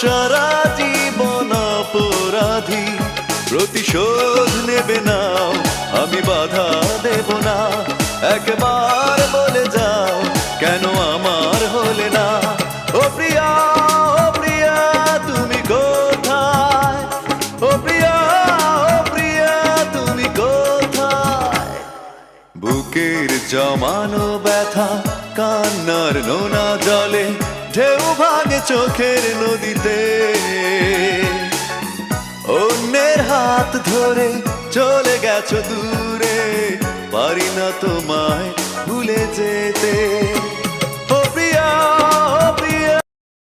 সারা জীবন অপরাধী, প্রতিশোধ নেবে নাও, আমি বাধা দেব না। একবার বলে যাও কেন আমার হলে না। ও প্রিয়া, ও প্রিয়া তুমি কোথায়? ও প্রিয়া, ও প্রিয়া তুমি কোথায়? বুকের জমানো ব্যথা কান্নার নোনা জলে, ঢেউ ভাঙে চোখের নদীতে। অন্যের হাত ধরে চলে গেছো দূরে, পারি না তোমায় ভুলে যেতে। ও প্রিয়া।